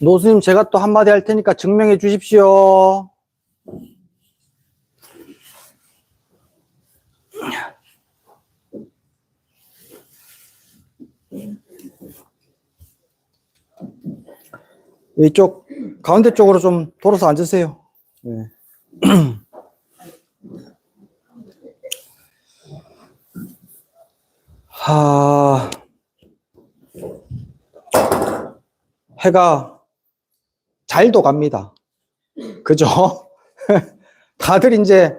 노수님, 제가 또 한마디 할 테니까 증명해 주십시오. 이쪽 가운데 쪽으로 좀 돌아서 앉으세요. 네. 해가 잘도 갑니다. 그죠? 다들 이제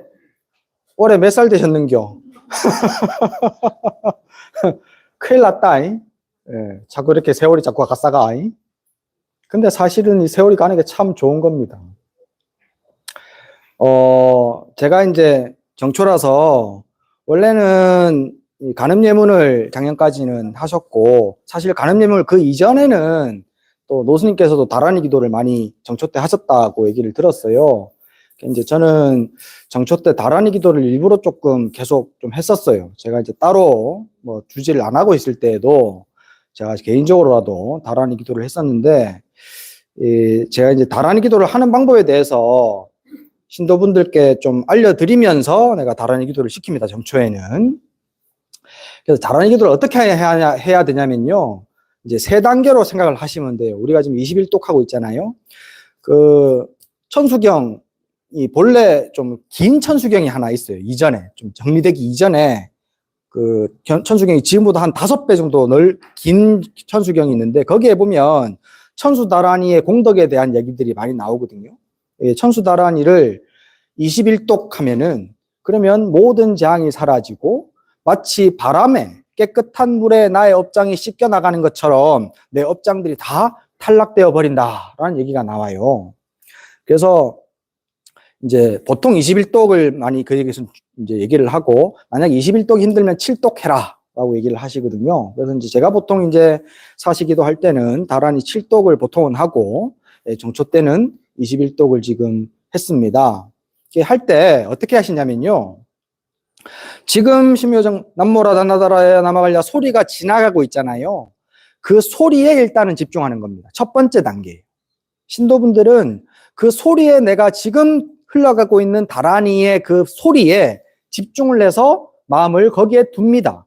올해 몇 살 되셨는겨? 큰일 났다. 예, 자꾸 이렇게 세월이 자꾸 가싸가. 근데 사실은 이 세월이 가는 게 참 좋은 겁니다. 제가 이제 정초라서 원래는 이 간음예문을 작년까지는 하셨고, 사실 간음예문을 그 이전에는 또 노스님께서도 다란이 기도를 많이 정초 때 하셨다고 얘기를 들었어요. 이제 저는 정초 때 다란이 기도를 일부러 조금 계속 좀 했었어요. 제가 이제 따로 뭐 주지를 안 하고 있을 때에도 제가 개인적으로라도 다란이 기도를 했었는데, 제가 이제 다란이 기도를 하는 방법에 대해서 신도분들께 좀 알려드리면서 내가 다란이 기도를 시킵니다, 정초에는. 그래서 다란이 기도를 어떻게 해야 되냐면요. 이제 세 단계로 생각을 하시면 돼요. 우리가 지금 21독 하고 있잖아요. 그 천수경, 이 본래 좀 긴 천수경이 하나 있어요. 이전에 좀 정리되기 이전에 그 천수경이 지금보다 한 5배 정도 긴 천수경이 있는데, 거기에 보면 천수다란이의 공덕에 대한 얘기들이 많이 나오거든요. 천수다란이를 21독 하면은, 그러면 모든 재앙이 사라지고 마치 바람에 깨끗한 물에 나의 업장이 씻겨 나가는 것처럼 내 업장들이 다 탈락되어 버린다라는 얘기가 나와요. 그래서 이제 보통 21독을 많이 그 얘기에서 이제 얘기를 하고, 만약 21독이 힘들면 7독 해라 라고 얘기를 하시거든요. 그래서 이제 제가 보통 이제 사시기도 할 때는 다란이 7독을 보통은 하고, 정초 때는 21독을 지금 했습니다. 할 때 어떻게 하시냐면요. 지금 신묘정 남모라 다나다라야 남아갈랴 소리가 지나가고 있잖아요. 그 소리에 일단은 집중하는 겁니다. 첫 번째 단계예요. 신도분들은 그 소리에, 내가 지금 흘러가고 있는 다란이의 그 소리에 집중을 해서 마음을 거기에 둡니다.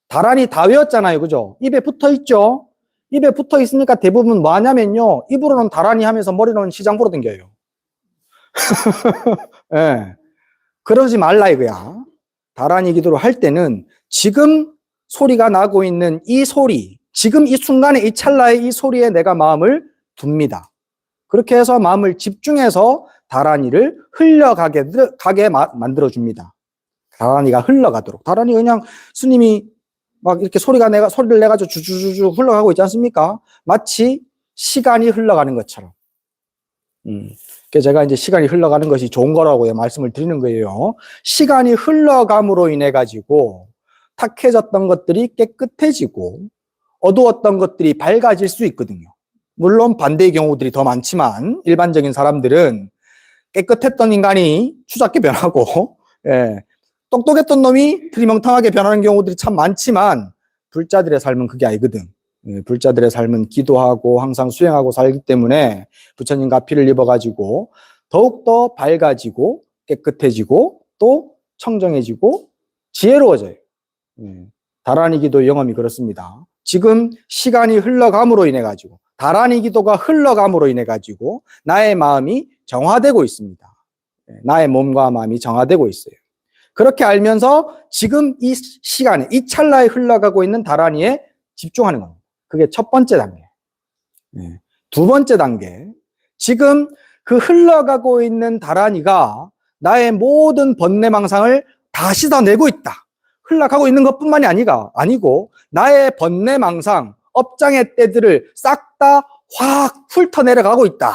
다란이 다 외웠잖아요. 그죠? 입에 붙어 있죠? 입에 붙어 있으니까 대부분 뭐 하냐면요. 입으로는 다란이 하면서 머리로는 시장 보러 댕겨요. 네. 그러지 말라 이거야. 다란이 기도를 할 때는 지금 소리가 나고 있는 이 소리, 지금 이 순간에 이 찰나에 이 소리에 내가 마음을 둡니다. 그렇게 해서 마음을 집중해서 다란이를 흘러가게 만들어줍니다. 다란이가 흘러가도록. 다란이 그냥 스님이 막 이렇게 소리를 내가지고 주주주주 흘러가고 있지 않습니까? 마치 시간이 흘러가는 것처럼. 그래서 제가 이제 시간이 흘러가는 것이 좋은 거라고 말씀을 드리는 거예요. 시간이 흘러감으로 인해 가지고 탁해졌던 것들이 깨끗해지고 어두웠던 것들이 밝아질 수 있거든요. 물론 반대의 경우들이 더 많지만 일반적인 사람들은 깨끗했던 인간이 추잡게 변하고, 똑똑했던 놈이 트리멍텅하게 변하는 경우들이 참 많지만 불자들의 삶은 그게 아니거든. 불자들의 삶은 기도하고 항상 수행하고 살기 때문에 부처님과 피를 입어가지고 더욱더 밝아지고 깨끗해지고 또 청정해지고 지혜로워져요. 다란이 기도 영험이 그렇습니다. 지금 시간이 흘러감으로 인해 가지고, 다란이 기도가 흘러감으로 인해 가지고 나의 마음이 정화되고 있습니다. 나의 몸과 마음이 정화되고 있어요. 그렇게 알면서 지금 이 시간에, 이 찰나에 흘러가고 있는 다란이에 집중하는 겁니다. 그게 첫 번째 단계. 두 번째 단계. 지금 그 흘러가고 있는 다란이가 나의 모든 번뇌망상을 다 씻어내고 있다. 흘러가고 있는 것뿐만이 아니고 나의 번뇌망상, 업장의 때들을 싹 다 확 훑어내려가고 있다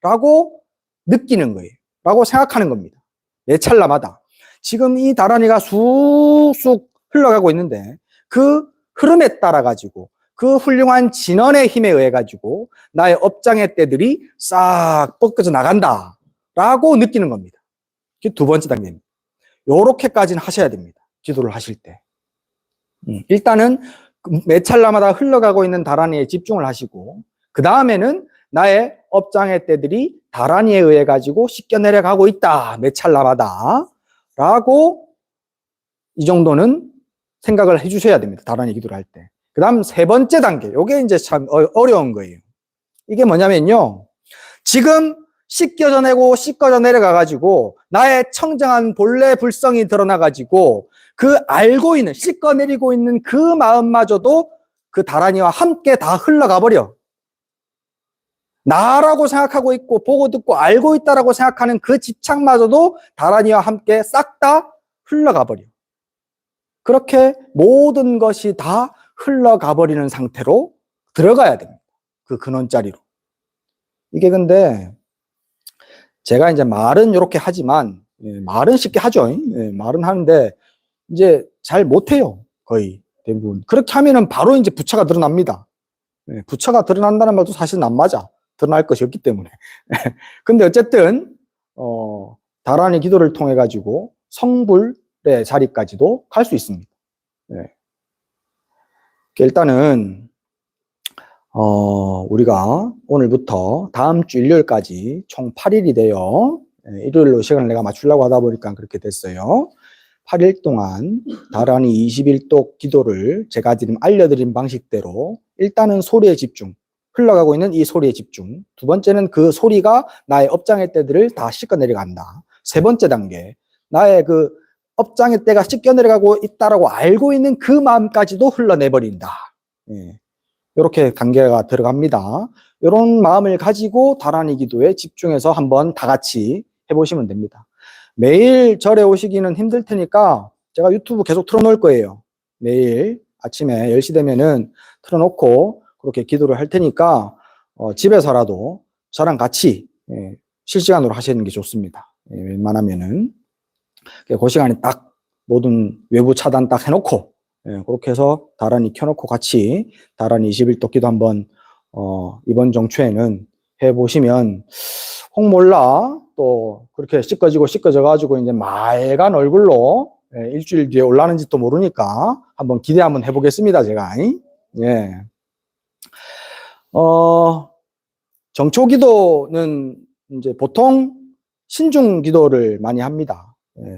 라고 느끼는 거예요. 라고 생각하는 겁니다. 매 찰나마다. 지금 이 다란이가 쑥쑥 흘러가고 있는데 그 흐름에 따라 가지고, 그 훌륭한 진언의 힘에 의해 가지고 나의 업장의 때들이 싹 뻗겨져 나간다 라고 느끼는 겁니다. 그게 두 번째 단계입니다. 요렇게까지는 하셔야 됩니다. 기도를 하실 때. 일단은 매 찰나마다 흘러가고 있는 다란이에 집중을 하시고, 그 다음에는 나의 업장의 때들이 다란이에 의해 가지고 씻겨 내려가고 있다. 매 찰나마다. 라고 이 정도는 생각을 해 주셔야 됩니다. 다란이 기도를 할 때. 그 다음 세 번째 단계. 요게 이제 참 어려운 거예요. 이게 뭐냐면요. 지금 씻겨져 내려가 가지고 나의 청정한 본래 불성이 드러나 가지고 그 알고 있는, 씻겨 내리고 있는 그 마음마저도 그 다란이와 함께 다 흘러가 버려. 나라고 생각하고 있고 보고 듣고 알고 있다라고 생각하는 그 집착마저도 다란이와 함께 싹 다 흘러가 버려. 그렇게 모든 것이 다 흘러가 버리는 상태로 들어가야 됩니다. 그 근원자리로. 이게 근데 제가 이제 말은 이렇게 하지만 말은 쉽게 하죠. 말은 하는데 이제 잘 못해요. 거의 대부분. 그렇게 하면은 바로 이제 부처가 드러납니다. 부처가 드러난다는 말도 사실은 안 맞아. 드러날 것이 없기 때문에. 근데 어쨌든 다란이 기도를 통해 가지고 성불의 자리까지도 갈 수 있습니다. 일단은 우리가 오늘부터 다음 주 일요일까지 총 8일이 돼요. 일요일로 시간을 내가 맞추려고 하다 보니까 그렇게 됐어요. 8일 동안 다란이 21도 기도를 제가 알려드린 방식대로 일단은 소리에 집중, 흘러가고 있는 이 소리에 집중. 두 번째는 그 소리가 나의 업장의 때들을 다 씻겨 내려간다. 세 번째 단계, 나의 그 업장의 때가 씻겨 내려가고 있다라고 알고 있는 그 마음까지도 흘러내버린다. 이렇게 단계가 들어갑니다. 이런 마음을 가지고 다란이 기도에 집중해서 한번 다 같이 해보시면 됩니다. 매일 절에 오시기는 힘들 테니까 제가 유튜브 계속 틀어놓을 거예요. 매일 아침에 10시 되면은 틀어놓고 그렇게 기도를 할 테니까 집에서라도 저랑 같이 실시간으로 하시는 게 좋습니다. 웬만하면은 그 시간에 딱 모든 외부 차단 딱 해놓고 그렇게 해서 다란이 켜놓고 같이 다란이 21도 기도 한번 이번 정초에는 해보시면 혹 몰라 또 그렇게 씻겨져 가지고 이제 맑은 얼굴로 일주일 뒤에 올라는지도 모르니까 한번 기대 한번 해보겠습니다. 제가. 예. 정초 기도는 이제 보통 신중 기도를 많이 합니다.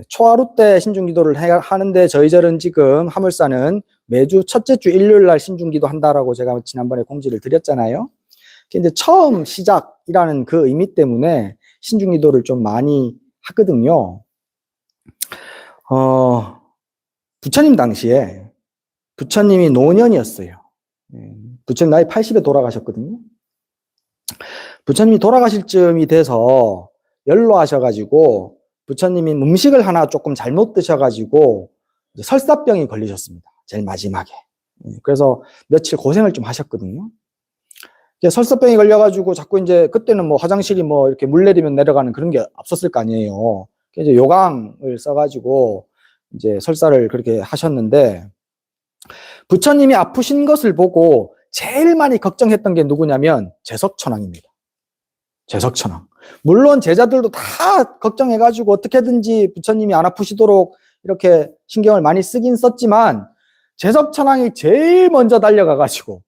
초하루 때 신중 기도를 하는데 저희 절은 지금 하물사는 매주 첫째 주 일요일 날 신중 기도 한다라고 제가 지난번에 공지를 드렸잖아요. 근데 처음 시작이라는 그 의미 때문에 신중 기도를 좀 많이 하거든요. 부처님 당시에 부처님이 노년이었어요. 부처님 나이 80에 돌아가셨거든요. 부처님이 돌아가실 쯤이 돼서 연로하셔가지고 부처님이 음식을 하나 조금 잘못 드셔가지고 설사병이 걸리셨습니다. 제일 마지막에. 그래서 며칠 고생을 좀 하셨거든요. 설사병이 걸려가지고 자꾸 이제 그때는 뭐 화장실이 뭐 이렇게 물 내리면 내려가는 그런 게 없었을 거 아니에요. 이제 요강을 써가지고 이제 설사를 그렇게 하셨는데 부처님이 아프신 것을 보고 제일 많이 걱정했던 게 누구냐면 재석천왕입니다. 재석천왕. 물론 제자들도 다 걱정해가지고 어떻게든지 부처님이 안 아프시도록 이렇게 신경을 많이 쓰긴 썼지만 재석천왕이 제일 먼저 달려가가지고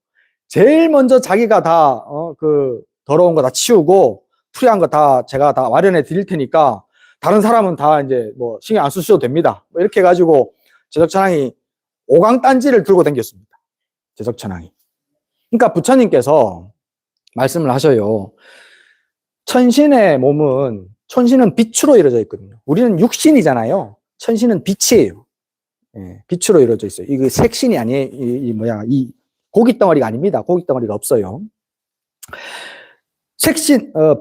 제일 먼저 자기가 다 그 더러운 거 다 치우고 풀이한 거 다 제가 다 마련해 드릴 테니까 다른 사람은 다 이제 뭐 신경 안 쓰셔도 됩니다. 뭐 이렇게 해가지고 재석천왕이 오강딴지를 들고 다녔습니다. 재석천왕이. 그러니까 부처님께서 말씀을 하셔요. 천신의 몸은 천신은 빛으로 이루어져 있거든요. 우리는 육신이잖아요. 천신은 빛이에요. 빛으로 이루어져 있어요. 이거 색신이 아니에요. 이 고기 덩어리가 아닙니다. 고기 덩어리가 없어요.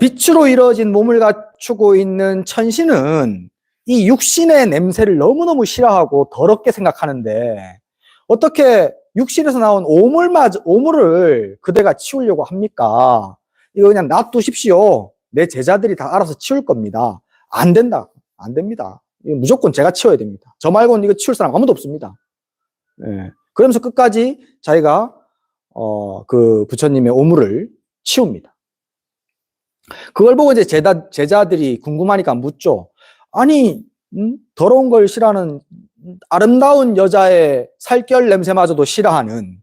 빛으로 이루어진 몸을 갖추고 있는 천신은 이 육신의 냄새를 너무너무 싫어하고 더럽게 생각하는데 어떻게 육신에서 나온 오물을 그대가 치우려고 합니까? 이거 그냥 놔두십시오. 내 제자들이 다 알아서 치울 겁니다. 안 된다. 안 됩니다. 이거 무조건 제가 치워야 됩니다. 저 말고는 이거 치울 사람 아무도 없습니다. 그러면서 끝까지 자기가 그 부처님의 오물을 치웁니다. 그걸 보고 이제 제자들이 궁금하니까 묻죠. 아니, 더러운 걸 싫어하는 아름다운 여자의 살결 냄새마저도 싫어하는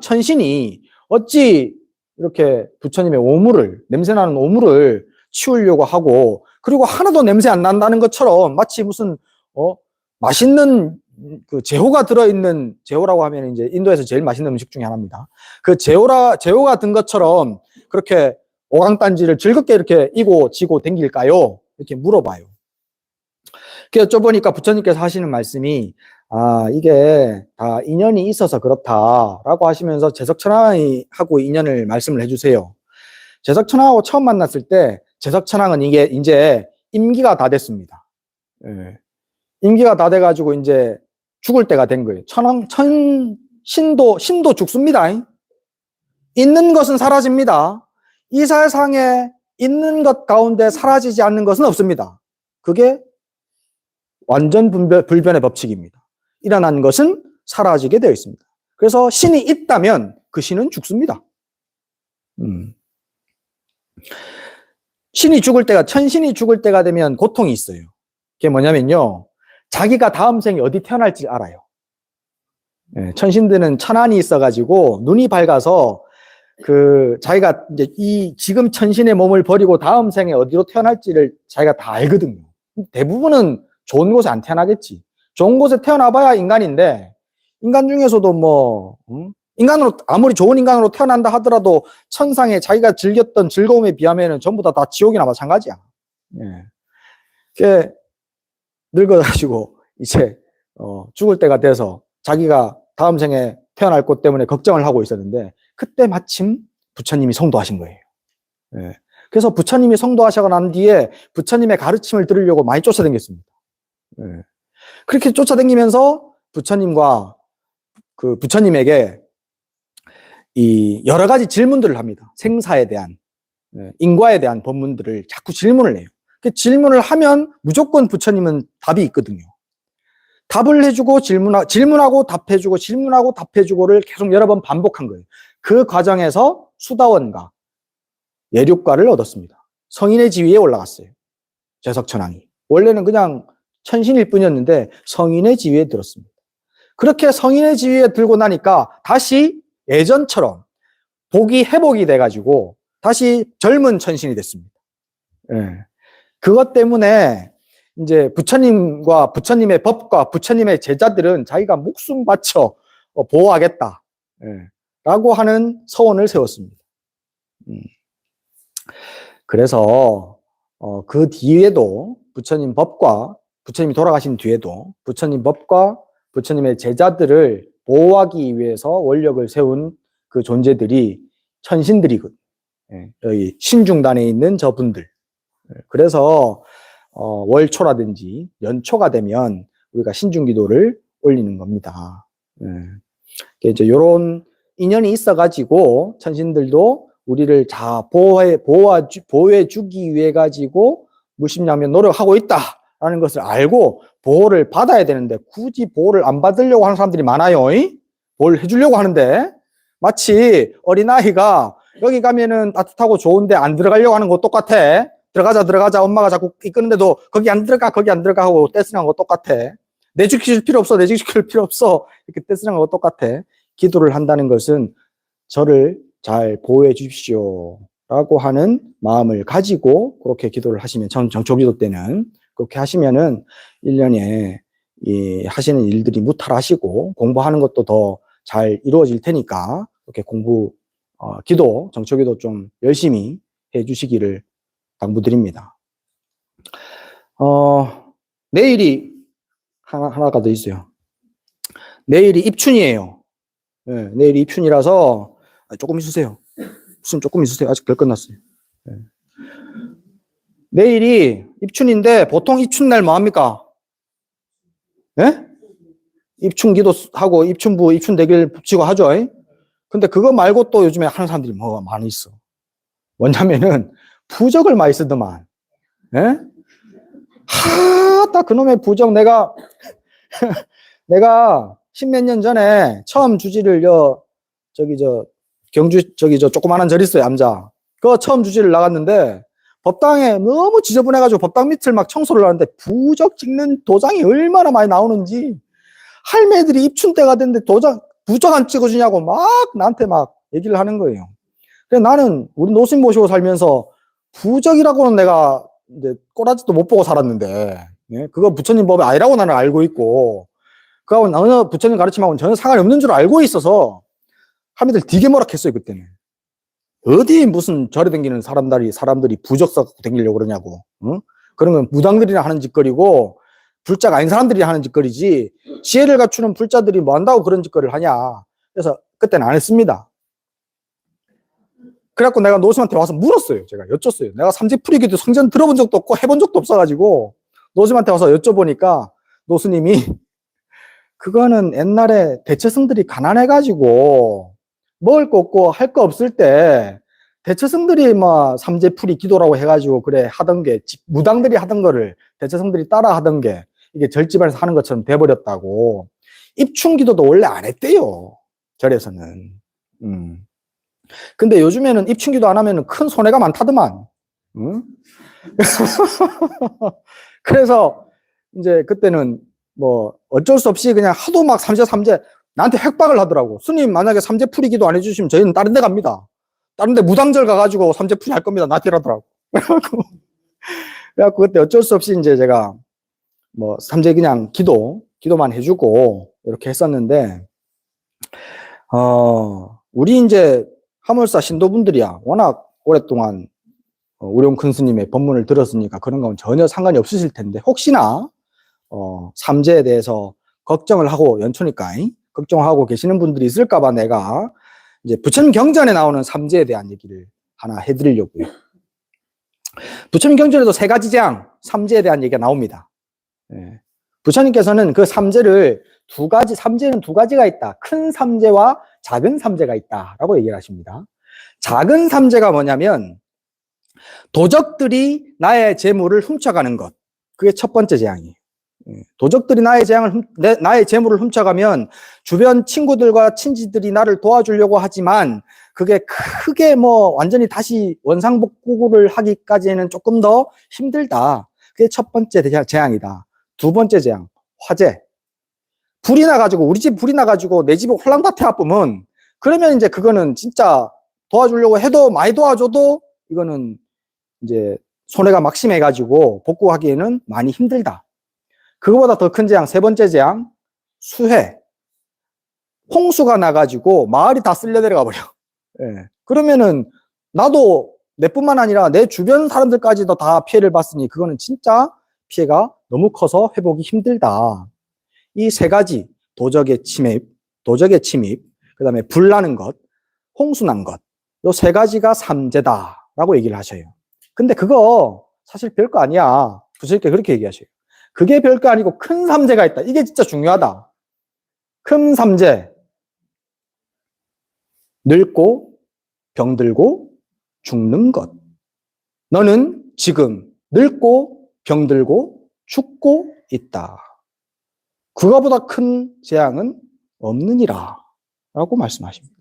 천신이 어찌 이렇게 부처님의 오물을, 냄새나는 오물을 치우려고 하고, 그리고 하나도 냄새 안 난다는 것처럼 마치 무슨, 맛있는 그 제호가 들어있는, 제호라고 하면 이제 인도에서 제일 맛있는 음식 중에 하나입니다. 그 제호가 든 것처럼 그렇게 오강단지를 즐겁게 이렇게 이고 지고 댕길까요? 이렇게 물어봐요. 그래서 여쭤보니까 부처님께서 하시는 말씀이, 이게 다 인연이 있어서 그렇다라고 하시면서 제석천왕하고 인연을 말씀을 해주세요. 제석천왕하고 처음 만났을 때 제석천왕은 이게 이제 임기가 다 됐습니다. 예. 임기가 다 돼가지고 이제 죽을 때가 된 거예요. 신도 죽습니다. 있는 것은 사라집니다. 이 세상에 있는 것 가운데 사라지지 않는 것은 없습니다. 그게 완전 불변의 법칙입니다. 일어난 것은 사라지게 되어 있습니다. 그래서 신이 있다면 그 신은 죽습니다. 천신이 죽을 때가 되면 고통이 있어요. 그게 뭐냐면요, 자기가 다음 생에 어디 태어날지 알아요. 천신들은 천안이 있어가지고 눈이 밝아서 자기가 이제 지금 천신의 몸을 버리고 다음 생에 어디로 태어날지를 자기가 다 알거든요. 대부분은 좋은 곳에 안 태어나겠지. 좋은 곳에 태어나봐야 인간인데, 인간 중에서도 인간으로, 아무리 좋은 인간으로 태어난다 하더라도 천상에 자기가 즐겼던 즐거움에 비하면 전부 다 지옥이나 마찬가지야. 그게 늙어가지고 이제 죽을 때가 돼서 자기가 다음 생에 태어날 것 때문에 걱정을 하고 있었는데, 그때 마침 부처님이 성도하신 거예요. 그래서 부처님이 성도하시고 난 뒤에 부처님의 가르침을 들으려고 많이 쫓아다녔습니다. 그렇게 쫓아다니면서 부처님에게 이 여러 가지 질문들을 합니다. 생사에 대한, 인과에 대한 법문들을 자꾸 질문을 해요. 그 질문을 하면 무조건 부처님은 답이 있거든요. 답을 해주고 질문하고 답해주고 질문하고 답해주고를 계속 여러 번 반복한 거예요. 그 과정에서 수다원과 예륙과를 얻었습니다. 성인의 지위에 올라갔어요. 제석천왕이. 원래는 그냥 천신일 뿐이었는데 성인의 지위에 들었습니다. 그렇게 성인의 지위에 들고 나니까 다시 예전처럼 복이 회복이 돼가지고 다시 젊은 천신이 됐습니다. 그것 때문에 이제 부처님과 부처님의 법과 부처님의 제자들은 자기가 목숨 바쳐 보호하겠다 라고 하는 서원을 세웠습니다. 그래서 그 뒤에도 부처님 법과 부처님이 돌아가신 뒤에도 부처님 법과 부처님의 제자들을 보호하기 위해서 원력을 세운 그 존재들이 천신들이거든요. 여기 신중단에 있는 저분들. 그래서 월초라든지 연초가 되면 우리가 신중기도를 올리는 겁니다. 이제 이런 인연이 있어가지고 천신들도 우리를 보호해주기 위해 가지고 무심양면 노력하고 있다라는 것을 알고 보호를 받아야 되는데 굳이 보호를 안 받으려고 하는 사람들이 많아요. 뭘 해주려고 하는데 마치 어린아이가 여기 가면은 따뜻하고 좋은데 안 들어가려고 하는 거 똑같아. 들어가자 엄마가 자꾸 이끄는데도 거기 안 들어가 하고 떼쓰는 거 똑같아. 내죽시킬 필요 없어 이렇게 떼쓰는 거 똑같아. 기도를 한다는 것은 저를 잘 보호해 주십시오 라고 하는 마음을 가지고 그렇게 기도를 하시면 정초기도 때는 그렇게 하시면은 1년에 하시는 일들이 무탈하시고 공부하는 것도 더 잘 이루어질 테니까 그렇게 기도, 정초기도 좀 열심히 해 주시기를 당부드립니다. 내일이 하나가 더 있어요. 내일이 입춘이에요. 내일이 입춘이라서 조금 있으세요. 조금 있으세요. 아직 덜 끝났어요. 내일이 입춘인데 보통 입춘날 뭐 합니까? 입춘기도 하고 입춘부, 입춘대길 붙이고 하죠. 근데 그거 말고 또 요즘에 하는 사람들이 뭐 많이 있어. 뭐냐면은 부적을 많이 쓰더만. 딱 그놈의 부적 내가 십몇 년 전에 처음 주지를 경주 조그만한 절 있어요, 암자. 그거 처음 주지를 나갔는데 법당에 너무 지저분해가지고 법당 밑을 막 청소를 하는데 부적 찍는 도장이 얼마나 많이 나오는지 할매들이 입춘 때가 됐는데 부적 안 찍어주냐고 막 나한테 막 얘기를 하는 거예요. 그래서 나는 우리 노신 모시고 살면서 부적이라고는 내가 이제 꼬라지도 못 보고 살았는데, 예? 그거 부처님 법이 아니라고 나는 알고 있고, 그하고 어느 부처님 가르침하고는 전혀 상관이 없는 줄 알고 있어서 할머니들 되게 뭐라 했어요, 그때는. 어디 무슨 절에 다니는 사람들이 부적 써갖고 다니려고 그러냐고. 응? 그런 건 무당들이나 하는 짓거리고, 불자가 아닌 사람들이 하는 짓거리지, 지혜를 갖추는 불자들이 뭐 한다고 그런 짓거리를 하냐. 그래서 그때는 안 했습니다. 그래갖고 내가 노스한테 와서 물었어요. 제가 여쭸어요. 내가 삼재풀이기도 성전 들어본 적도 없고 해본 적도 없어가지고 노스한테 와서 여쭤보니까 노스님이 그거는 옛날에 대처성들이 가난해가지고 먹을 거 없고 할 거 없을 때 대처성들이 뭐 삼재풀이 기도라고 해가지고 그래 하던 게 무당들이 하던 거를 대처성들이 따라 하던 게 이게 절집안에서 하는 것처럼 돼버렸다고. 입춘기도도 원래 안 했대요. 절에서는. 근데 요즘에는 입춘기도 안 하면 큰 손해가 많다더만. 응? 그래서 이제 그때는 뭐 어쩔 수 없이 그냥 하도 막 삼재 나한테 핵박을 하더라고. 스님 만약에 삼재풀이 기도 안 해주시면 저희는 다른 데 갑니다. 다른 데 무당절 가가지고 삼재풀이 할 겁니다. 나한테 이러더라고. 그래갖고 그때 어쩔 수 없이 이제 제가 뭐 삼재 그냥 기도만 해주고 이렇게 했었는데, 우리 이제 화물사 신도분들이야 워낙 오랫동안 우룡 큰 스님의 법문을 들었으니까 그런 건 전혀 상관이 없으실 텐데, 혹시나 삼재에 대해서 걱정을 하고 연초니까 걱정하고 계시는 분들이 있을까봐 내가 이제 부처님 경전에 나오는 삼재에 대한 얘기를 하나 해드리려고요. 부처님 경전에도 세 가지 재앙 삼재에 대한 얘기가 나옵니다. 예. 부처님께서는 그 삼재를 삼재는 두 가지가 있다. 큰 삼재와 작은 삼재가 있다라고 얘기를 하십니다. 작은 삼재가 뭐냐면 도적들이 나의 재물을 훔쳐가는 것. 그게 첫 번째 재앙이에요. 도적들이 나의 재물을 훔쳐가면 주변 친구들과 친지들이 나를 도와주려고 하지만 그게 크게 뭐 완전히 다시 원상복구를 하기까지는 조금 더 힘들다. 그게 첫 번째 재앙이다. 두 번째 재앙, 화재. 불이 나가지고, 우리 집 불이 나가지고 내 집이 홀랑 다 태워보면, 그러면 이제 그거는 진짜 도와주려고 해도 많이 도와줘도 이거는 이제 손해가 막심해가지고 복구하기에는 많이 힘들다. 그거보다 더 큰 재앙, 세 번째 재앙, 수해. 홍수가 나가지고 마을이 다 쓸려 내려가 버려. 예. 그러면은 나도 내뿐만 아니라 내 주변 사람들까지도 다 피해를 봤으니 그거는 진짜 피해가 너무 커서 회복이 힘들다. 이 세 가지, 도적의 침입, 그 다음에 불 나는 것, 홍수 난 것, 요 세 가지가 삼재다라고 얘기를 하셔요. 근데 그거 사실 별거 아니야. 부처님께 그렇게 얘기하셔요. 그게 별거 아니고 큰 삼재가 있다. 이게 진짜 중요하다. 큰 삼재. 늙고 병들고 죽는 것. 너는 지금 늙고 병들고 죽고 있다. 그거보다 큰 재앙은 없느니라 라고 말씀하십니다.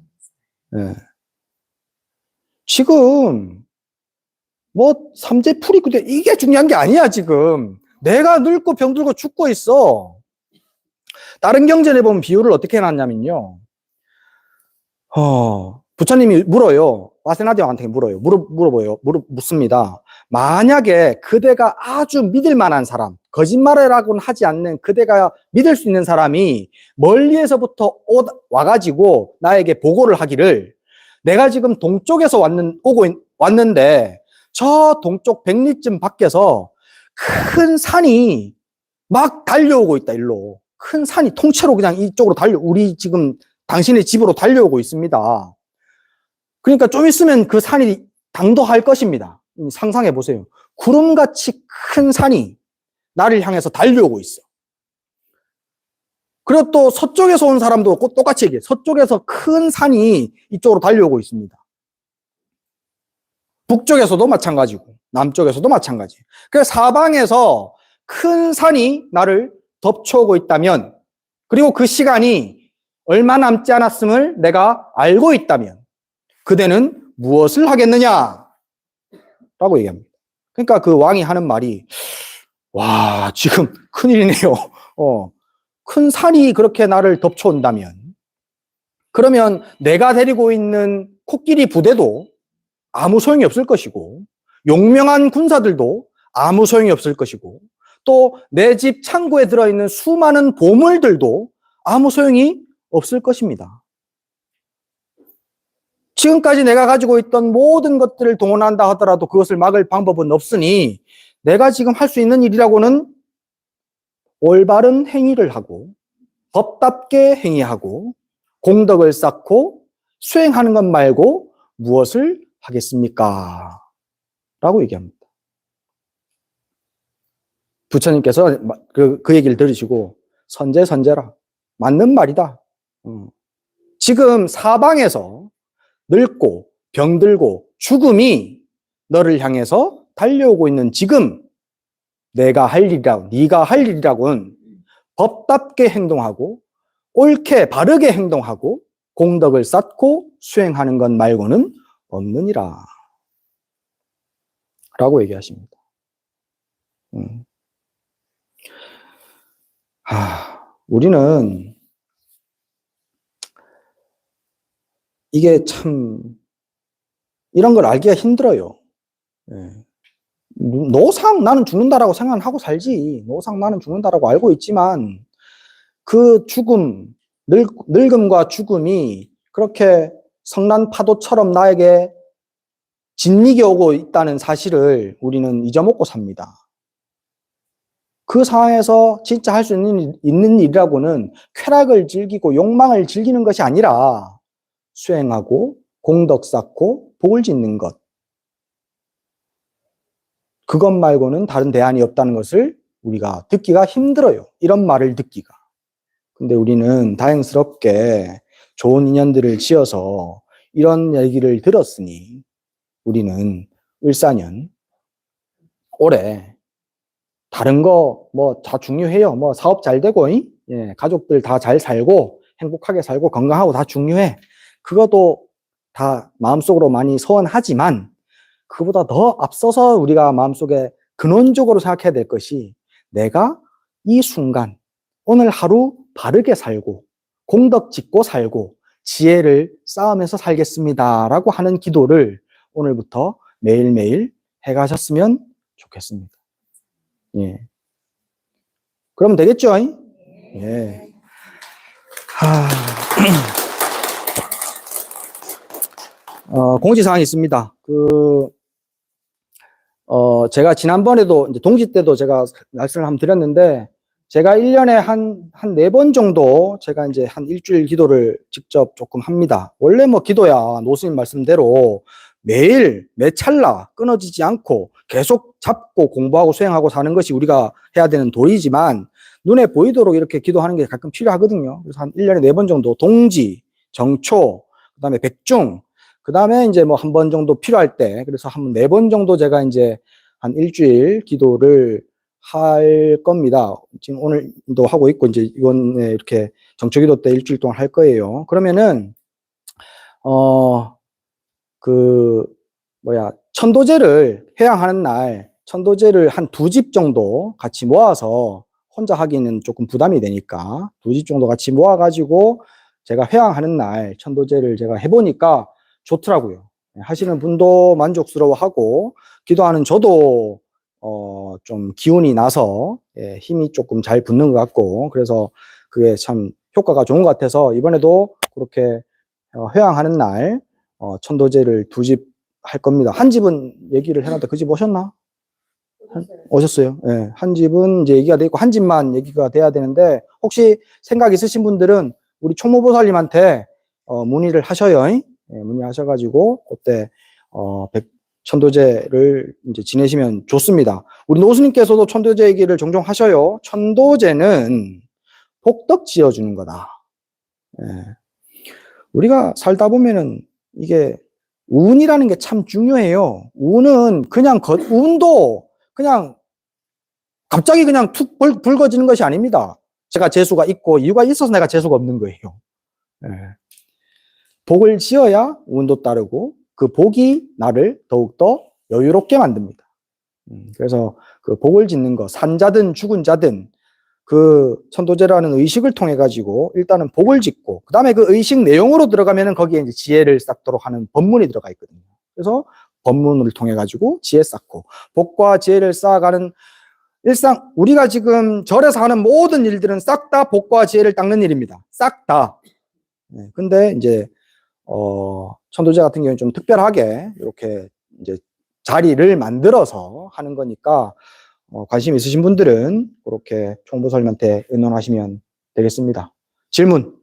네. 지금 뭐 삼재풀이 이게 중요한 게 아니야. 지금 내가 늙고 병들고 죽고 있어. 다른 경전에 보면 비유를 어떻게 해놨냐면요, 부처님이 물어요. 와세나대왕한테 묻습니다. 만약에 그대가 아주 믿을 만한 사람, 거짓말이라고는 하지 않는 그대가 믿을 수 있는 사람이 멀리에서부터 와가지고 나에게 보고를 하기를, 내가 지금 동쪽에서 왔는데 저 동쪽 백리쯤 밖에서 큰 산이 막 달려오고 있다. 일로 큰 산이 통째로 그냥 이쪽으로 우리 지금 당신의 집으로 달려오고 있습니다. 그러니까 좀 있으면 그 산이 당도할 것입니다. 상상해 보세요. 구름같이 큰 산이 나를 향해서 달려오고 있어. 그리고 또 서쪽에서 온 사람도 똑같이 얘기해. 서쪽에서 큰 산이 이쪽으로 달려오고 있습니다. 북쪽에서도 마찬가지고 남쪽에서도 마찬가지. 그래서 사방에서 큰 산이 나를 덮쳐오고 있다면, 그리고 그 시간이 얼마 남지 않았음을 내가 알고 있다면 그대는 무엇을 하겠느냐? 라고 얘기합니다. 그러니까 그 왕이 하는 말이, 와, 지금 큰일이네요. 큰 산이 그렇게 나를 덮쳐온다면, 그러면 내가 데리고 있는 코끼리 부대도 아무 소용이 없을 것이고, 용명한 군사들도 아무 소용이 없을 것이고, 또 내 집 창고에 들어있는 수많은 보물들도 아무 소용이 없을 것입니다. 지금까지 내가 가지고 있던 모든 것들을 동원한다 하더라도 그것을 막을 방법은 없으니 내가 지금 할 수 있는 일이라고는 올바른 행위를 하고 법답게 행위하고 공덕을 쌓고 수행하는 것 말고 무엇을 하겠습니까? 라고 얘기합니다. 부처님께서 그 얘기를 들으시고 선제라. 맞는 말이다. 지금 사방에서 늙고 병들고 죽음이 너를 향해서 달려오고 있는 지금 네가 할 일이라고는 법답게 행동하고 옳게 바르게 행동하고 공덕을 쌓고 수행하는 것 말고는 없느니라 라고 얘기하십니다. 우리는 이게 참 이런 걸 알기가 힘들어요. 노상 나는 죽는다라고 생각하고 살지. 노상 나는 죽는다라고 알고 있지만 그 죽음, 늙음과 죽음이 그렇게 성난 파도처럼 나에게 짓이겨 오고 있다는 사실을 우리는 잊어먹고 삽니다. 그 상황에서 진짜 할 수 있는 일이라고는 쾌락을 즐기고 욕망을 즐기는 것이 아니라 수행하고 공덕 쌓고 복을 짓는 것. 그것 말고는 다른 대안이 없다는 것을 우리가 듣기가 힘들어요. 이런 말을 듣기가. 근데 우리는 다행스럽게 좋은 인연들을 지어서 이런 얘기를 들었으니 우리는 을사년 올해 다른 거 뭐 다 중요해요. 뭐 사업 잘 되고 예, 가족들 다 잘 살고 행복하게 살고 건강하고 다 중요해. 그것도 다 마음속으로 많이 소원하지만 그보다 더 앞서서 우리가 마음속에 근원적으로 생각해야 될 것이 내가 이 순간 오늘 하루 바르게 살고 공덕 짓고 살고 지혜를 쌓으면서 살겠습니다 라고 하는 기도를 오늘부터 매일매일 해가셨으면 좋겠습니다. 예. 그러면 되겠죠? 예. 공지사항이 있습니다. 제가 지난번에도 이제 동지 때도 제가 말씀을 한번 드렸는데 제가 1년에 한 4번 정도 제가 이제 한 일주일 기도를 직접 조금 합니다. 원래 뭐 기도야 노스님 말씀대로 매일 매찰나 끊어지지 않고 계속 잡고 공부하고 수행하고 사는 것이 우리가 해야 되는 도리지만 눈에 보이도록 이렇게 기도하는 게 가끔 필요하거든요. 그래서 한 1년에 4번 정도 동지, 정초, 그다음에 백중, 그다음에 이제 뭐 한 번 정도 필요할 때 그래서 한 4번 정도 제가 이제 한 일주일 기도를 할 겁니다. 지금 오늘도 하고 있고 이제 이번에 이렇게 정초기도 때 일주일 동안 할 거예요. 그러면은 천도제를 회양하는 날 천도제를 한 2집 정도 같이 모아서 혼자 하기는 조금 부담이 되니까 2집 정도 같이 모아가지고 제가 회양하는 날 천도제를 제가 해보니까 좋더라고요. 하시는 분도 만족스러워하고 기도하는 저도 좀 기운이 나서 힘이 조금 잘 붙는 것 같고 그래서 그게 참 효과가 좋은 것 같아서 이번에도 그렇게 회양하는 날 천도제를 2집 할 겁니다. 한 집은 얘기를 해놨는데 그 집 오셨나? 오셨어요. 네. 한 집은 이제 얘기가 돼 있고 한 집만 얘기가 돼야 되는데 혹시 생각 있으신 분들은 우리 총무보살님한테 문의를 하셔요. 네, 문의하셔가지고 그때 천도제를 이제 지내시면 좋습니다. 우리 노스님께서도 천도제 얘기를 종종 하셔요. 천도제는 복덕 지어주는 거다. 네. 우리가 살다 보면은 이게 운이라는 게 참 중요해요. 운은 그냥 운도 그냥 갑자기 그냥 툭 붉어지는 것이 아닙니다. 제가 재수가 있고 이유가 있어서 내가 재수가 없는 거예요. 네. 복을 지어야 운도 따르고 그 복이 나를 더욱더 여유롭게 만듭니다. 그래서 그 복을 짓는 거 산자든 죽은 자든 그 천도제라는 의식을 통해 가지고 일단은 복을 짓고 그 다음에 그 의식 내용으로 들어가면은 거기에 이제 지혜를 쌓도록 하는 법문이 들어가 있거든요. 그래서 법문을 통해 가지고 지혜 쌓고 복과 지혜를 쌓아가는 일상, 우리가 지금 절에서 하는 모든 일들은 싹 다 복과 지혜를 닦는 일입니다. 싹 다. 네, 근데 이제 천도제 같은 경우는 좀 특별하게 이렇게 이제 자리를 만들어서 하는 거니까 관심 있으신 분들은 그렇게 총보살님한테 의논하시면 되겠습니다. 질문.